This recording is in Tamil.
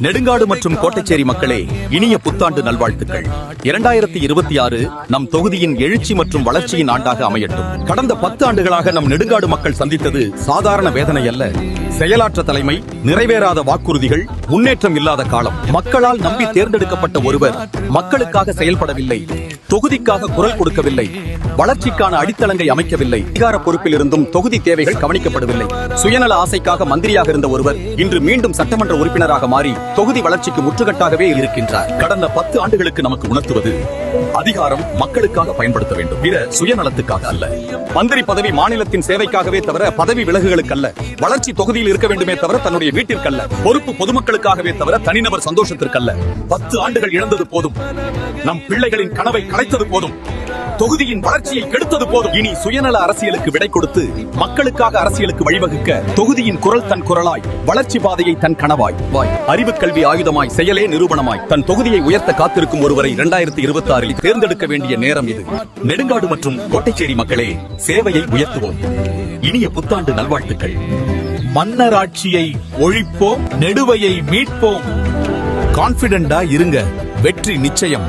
நெடுங்காடு மற்றும் கோட்டைச்சேரி மக்களே, இனிய புத்தாண்டு நல்வாழ்த்துக்கள். 2026 நம் தொகுதியின் எழுச்சி மற்றும் வளர்ச்சியின் ஆண்டாக அமையட்டும். கடந்த 10 ஆண்டுகளாக நம் நெடுங்காடு மக்கள் சந்தித்தது சாதாரண வேதனை அல்ல. செயலாற்ற தலைமை, நிறைவேறாத வாக்குறுதிகள், முன்னேற்றம் இல்லாத காலம். மக்களால் நம்பி தேர்ந்தெடுக்கப்பட்ட ஒருவர் மக்களுக்காக செயல்படவில்லை, தொகுதிக்காக குரல் கொடுக்கவில்லை, வளர்ச்சிக்கான அடித்தளங்கை அமைக்கவில்லை. அதிகார பொறுப்பில் இருந்தும் தொகுதி தேவைகள் கவனிக்கப்படவில்லை. சுயநல ஆசைக்காக மந்திரியாக இருந்த ஒருவர் இன்று மீண்டும் சட்டமன்ற உறுப்பினராக மாறி தொகுதி வளர்ச்சிக்கு முற்றுகட்டாகவே இருக்கின்றார். கடந்த 10 ஆண்டுகளுக்கு நமக்கு உணர்த்துவது, அதிகாரம் மக்களுக்காக பயன்படுத்த வேண்டும், பிற சுயநலத்துக்காக அல்ல. மந்திரி பதவி மாநிலத்தின் சேவைக்காகவே தவிர பதவி விலகுகளுக்கல்ல. வளர்ச்சி தொகுதியில் இருக்க வேண்டுமே தவிர தன்னுடைய வீட்டிற்கல்ல. பொறுப்பு பொதுமக்களுக்காகவே தவிர தனிநபர் சந்தோஷத்திற்கல்ல. 10 ஆண்டுகள் இழந்தது போதும். நம் பிள்ளைகளின் கனவை கலைத்தது போதும். தொகுதியின் வளர்ச்சியை கெடுத்தது போதும். இனி சுயநல அரசியலுக்கு விடை கொடுத்து மக்களுக்காக அரசியலுக்கு வழிவகுக்க தொகுதியின் குரல் தன் குரலாய், வளர்ச்சி பாதையை தன் கனவாய், அறிவு கல்வி ஆயுதமாய், செயலே நிரூபணமாய் தன் தொகுதியை உயர்த்த காத்திருக்கும் ஒருவரை 2026 தேர்ந்தெடுக்க வேண்டிய நேரம் இது. நெடுங்காடு மற்றும் கோட்டைச்சேரி மக்களே, சேவையை உயர்த்துவோம். இனிய புத்தாண்டு நல்வாழ்த்துக்கள். மன்னராட்சியை ஒழிப்போம், நெடுவையை மீட்போம். கான்பிடென்டா இருங்க, வெற்றி நிச்சயம்.